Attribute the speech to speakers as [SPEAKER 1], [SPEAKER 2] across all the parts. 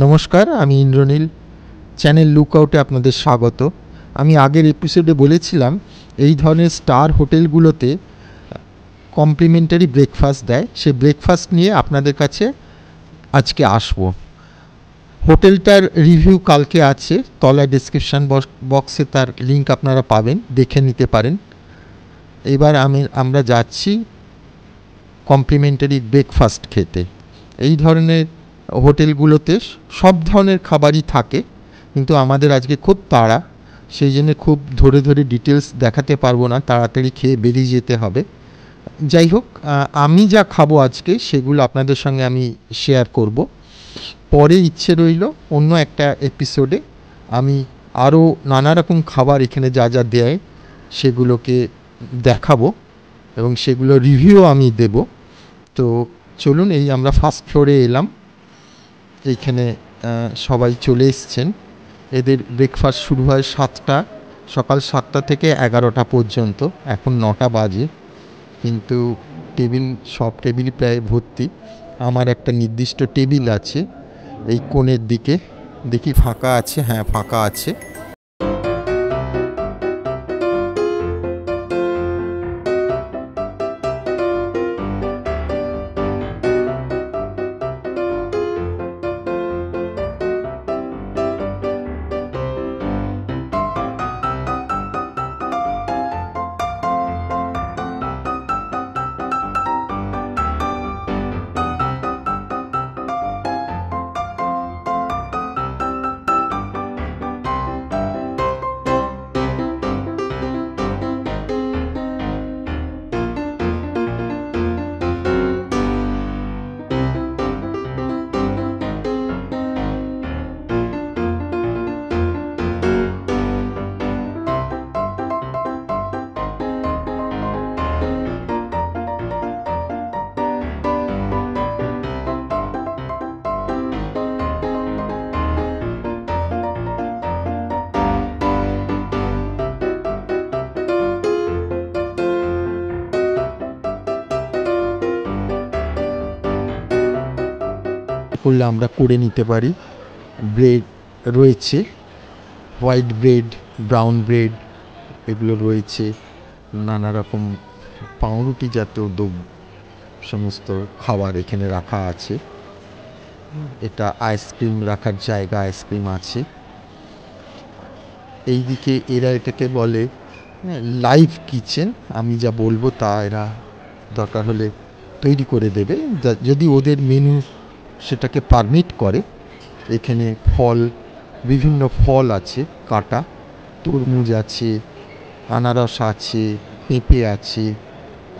[SPEAKER 1] নমস্কার, আমি ইন্দ্রনীল। চ্যানেল লুকআউটে আপনাদের স্বাগত। আমি আগের এপিসোডে বলেছিলাম এই ধরনের স্টার হোটেলগুলোতে কমপ্লিমেন্টারি ব্রেকফাস্ট দেয়। সে ব্রেকফাস্ট নিয়ে আপনাদের কাছে আজকে আসবো। হোটেলটার রিভিউ কালকে আছে, তলায় ডেসক্রিপশান বক্সে তার লিঙ্ক আপনারা পাবেন, দেখে নিতে পারেন। এবার আমরা যাচ্ছি কমপ্লিমেন্টারি ব্রেকফাস্ট খেতে। এই ধরনের হোটেলগুলোতে সব ধরনের খাবারই থাকে, কিন্তু আমাদের আজকে খুব তাড়া, সেই জন্য খুব ধরে ধরে ডিটেলস দেখাতে পারবো না, তাড়াতাড়ি খেয়ে বেরিয়ে যেতে হবে। যাই হোক, আমি যা খাবো আজকে সেগুলো আপনাদের সঙ্গে আমি শেয়ার করব। পরে ইচ্ছে রইল অন্য একটা এপিসোডে আমি আরও নানা রকম খাবার এখানে যা যা দেয় সেগুলোকে দেখাবো এবং সেগুলো রিভিউ আমি দেব। তো চলুন, এই আমরা ফার্স্ট ফ্লোরে এলাম। এইখানে সবাই চলে এসছেন। এদের ব্রেকফাস্ট শুরু হয় সকাল 7টা থেকে 11টা পর্যন্ত। এখন 9টা বাজে, কিন্তু সব টেবিল প্রায় ভর্তি। আমার একটা নির্দিষ্ট টেবিল আছে এই কোণের দিকে, দেখি ফাঁকা আছে। হ্যাঁ, ফাঁকা আছে। করলে আমরা করে নিতে পারি। ব্রেড রয়েছে, হোয়াইট ব্রেড, ব্রাউন ব্রেড, এগুলো রয়েছে। নানা রকম পাউরুটি জাতীয় সমস্ত খাবার এখানে রাখা আছে। এটা আইসক্রিম রাখার জায়গা, আইসক্রিম আছে। এইদিকে এরা এটাকে বলে লাইভ কিচেন। আমি যা বলবো তা এরা দরকার হলে তৈরি করে দেবে, যদি ওদের মেনু সেটাকে পারমিট করে। এখানে বিভিন্ন ফল আছে কাটা, তরমুজ আছে, আনারস আছে, পেঁপে আছে,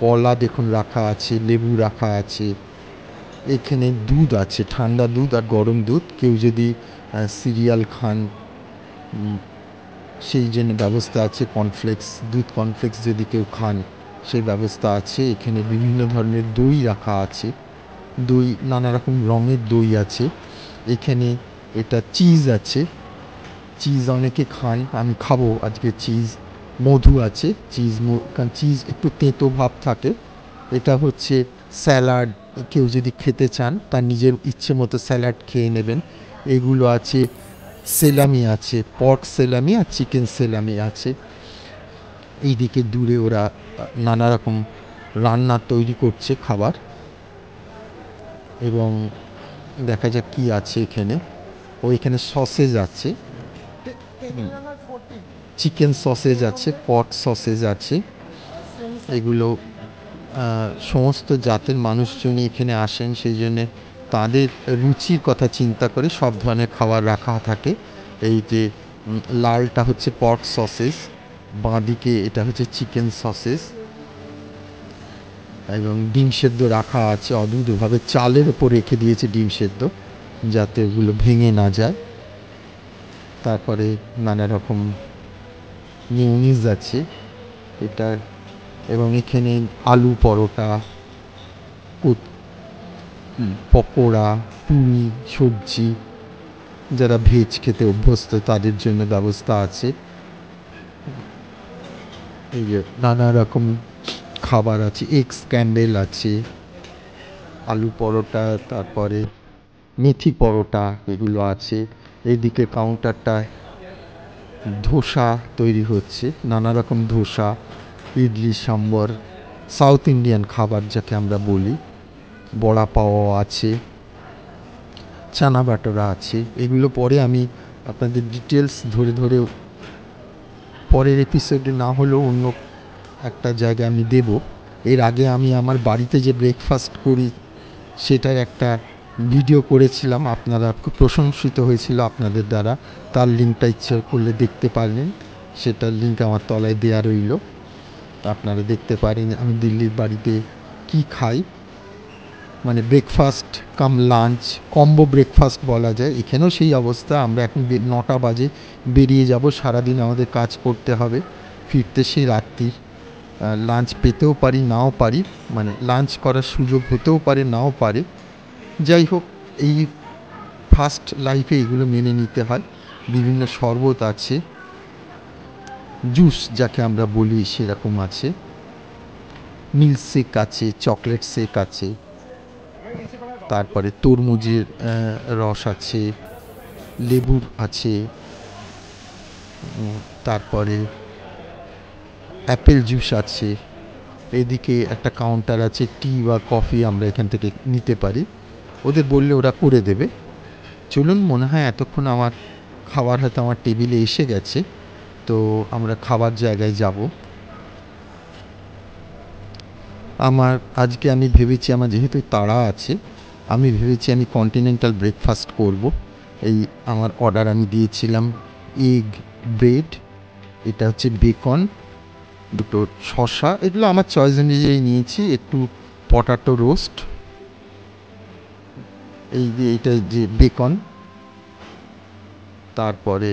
[SPEAKER 1] কলা দেখুন রাখা আছে, লেবু রাখা আছে। এখানে দুধ আছে, ঠান্ডা দুধ আর গরম দুধ। কেউ যদি সিরিয়াল খান সেই জন্য ব্যবস্থা আছে। কর্নফ্লেক্স যদি কেউ খান সেই ব্যবস্থা আছে। এখানে বিভিন্ন ধরনের দই রাখা আছে, দই নানা রকম রঙের দই আছে। এখানে এটা চিজ আছে, চিজ অনেকে খান, আমি খাবো আজকে চিজ। মধু আছে, কারণ চিজ একটু তেঁতো ভাব থাকে। এটা হচ্ছে স্যালাড, কেউ যদি খেতে চান তার নিজের ইচ্ছে মতো স্যালাড খেয়ে নেবেন। এগুলো আছে, সেলামি আছে, পর্ক সেলামি আর চিকেন সেলামি আছে। এইদিকে দূরে ওরা নানা রকম রান্না তৈরি করছে খাবার, এবং দেখা যাক কি আছে এখানে। এখানে সসেজ আছে, চিকেন সসেজ আছে, পর্ক সসেজ আছে। এগুলো সমস্ত জাতের মানুষজনই এখানে আসেন, সেই জন্যে তাদের রুচির কথা চিন্তা করে সব ধরনের খাবার রাখা থাকে। এই যে লালটা হচ্ছে পর্ক সসেজ, বাঁদিকে এটা হচ্ছে চিকেন সসেজ, এবং ডিম সেদ্ধ রাখা আছে অদ্ভুতভাবে। চালের ওপর রেখে দিয়েছে ডিম সেদ্ধ, যাতে ওগুলো ভেঙে না যায়। তারপরে নানা রকম মিউনিস আছে এটা, এবং এখানে আলু পরোটা, পকোড়া, পুরি, সবজি, যারা ভেজ খেতে অভ্যস্ত তাদের জন্য ব্যবস্থা আছে। এই যে নানা রকম খাবার আছে, এগ স্ক্যান্ডেল আছে, আলু পরোটা, তারপরে মেথি পরোটা এগুলো আছে। এইদিকে কাউন্টারটায় ধোসা তৈরি হচ্ছে, নানা রকম ধোসা, ইডলি সাম্বর, সাউথ ইন্ডিয়ান খাবার যাকে আমরা বলি। বড়া পাওয়া আছে, চানা বাটোরা আছে। এগুলো পরে আমি আপনাদের ডিটেলস ধরে ধরে পরের এপিসোডে না হলেও অন্য একটা জায়গায় আমি দেব। এর আগে আমি আমার বাড়িতে যে ব্রেকফাস্ট করি সেটার একটা ভিডিও করেছিলাম, আপনারা খুব প্রশংসিত হয়েছিল আপনাদের দ্বারা। তার লিঙ্কটা ইচ্ছা করলে দেখতে পারলেন, সেটার লিঙ্ক আমার তলায় দেওয়া রইল, আপনারা দেখতে পারেন আমি দিল্লির বাড়িতে কি খাই। মানে ব্রেকফাস্ট কাম লাঞ্চ, কম্বো ব্রেকফাস্ট বলা যায়। এখানেও সেই অবস্থা। আমরা এখন 9টা বাজে বেরিয়ে যাব, সারাদিন আমাদের কাজ করতে হবে, ফিরতে সেই রাত্রির। লাঞ্চ পেতেও পারি নাও পারি, মানে লাঞ্চ করার সুযোগ হতেও পারে নাও পারে। যাই হোক, এই ফার্স্ট লাইফে এগুলো মেনে নিতে হয়। বিভিন্ন শরবত আছে, জুস যাকে আমরা বলি সেরকম আছে, মিল্ক শেক আছে, চকলেট শেক আছে, তারপরে তরমুজের রস আছে, লেবুর আছে, তারপরে অ্যাপেল জুস আছে। এদিকে একটা কাউন্টার আছে, টি বা কফি আমরা এখান থেকে নিতে পারি, ওদের বললে ওরা করে দেবে। চলুন, মনে হয় এতক্ষণ আমার খাবার হয়তো আমার টেবিলে এসে গেছে, তো আমরা খাবার জায়গায় যাব। আজকে আমি ভেবেছি, আমার যেহেতু তাড়া আছে, আমি ভেবেছি আমি কন্টিনেন্টাল ব্রেকফাস্ট করব। এই আমার অর্ডার আমি দিয়েছিলাম এগ ব্রেড, এটা হচ্ছে বেকন, দুটো শসা, এগুলো আমার চয়েস অনুযায়ী নিয়েছি, একটু পটাটো রোস্ট, এই যে এটা যে বেকন, তারপরে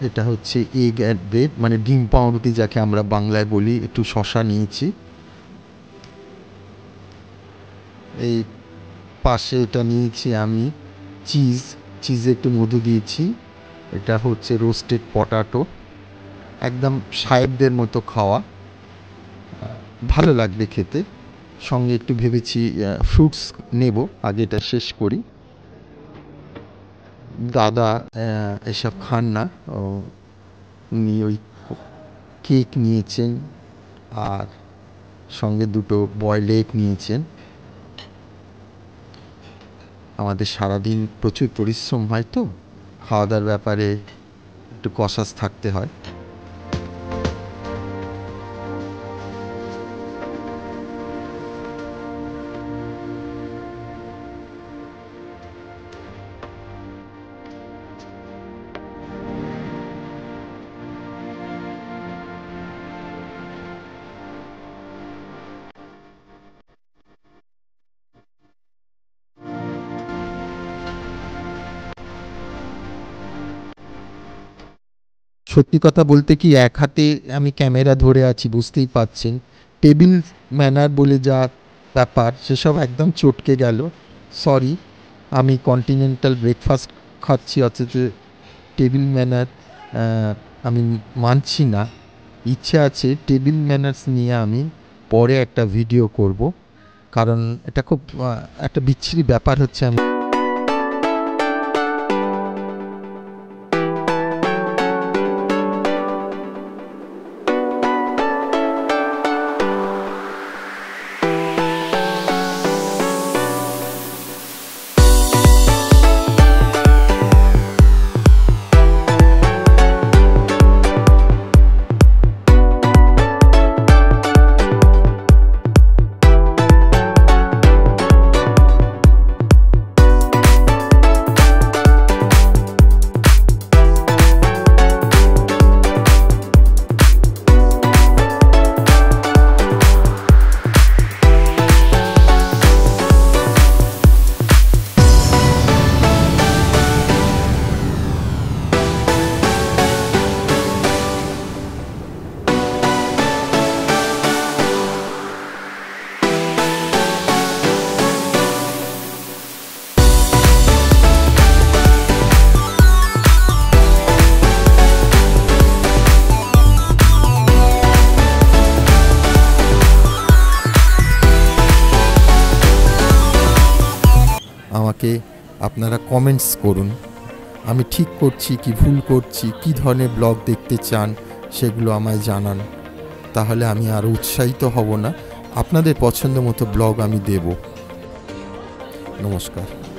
[SPEAKER 1] এটা হচ্ছে এগ অ্যান্ড ব্রেড, মানে ডিম পাউরুটি যাকে আমরা বাংলায় বলি, একটু শসা নিয়েছি। এই পাশে এটা নিয়েছি আমি চিজে একটু মধু দিয়েছি। এটা হচ্ছে রোস্টেড পটাটো, একদম সাহেবদের মতো খাওয়া, ভালো লাগবে খেতে। সঙ্গে একটু ভেবেছি ফ্রুটস নেব, আগে এটা শেষ করি। দাদা এসব খান না, উনি ওই কেক নিয়েছেন আর সঙ্গে দুটো বয়েলড এগ নিয়েছেন। আমাদের সারাদিন প্রচুর পরিশ্রম হয়, তো খাওয়া দাওয়ার ব্যাপারে একটু কসাস থাকতে হয়। সত্যি কথা বলতে কি, এক হাতে আমি ক্যামেরা ধরে আছি, বুঝতেই পারছেন। টেবিল ম্যানার বলে যা ব্যাপার, সেসব একদম চটকে গেল। সরি, আমি কন্টিনেন্টাল ব্রেকফাস্ট খাচ্ছি অথচ টেবিল ম্যানার আমি মানছি না। ইচ্ছে আছে টেবিল ম্যানার্স নিয়ে আমি পরে একটা ভিডিও করব, কারণ এটা খুব একটা বিচ্ছিরি ব্যাপার হচ্ছে। আমি আমাকে আপনারা কমেন্টস করুন। আমি ঠিক করছি কি ভুল করছি, কী ধরনের ব্লগ দেখতে চান সেগুলো আমায় জানান। তাহলে আমি আরও উৎসাহিত হব না, আপনাদের পছন্দ মতো ব্লগ আমি দেব। নমস্কার।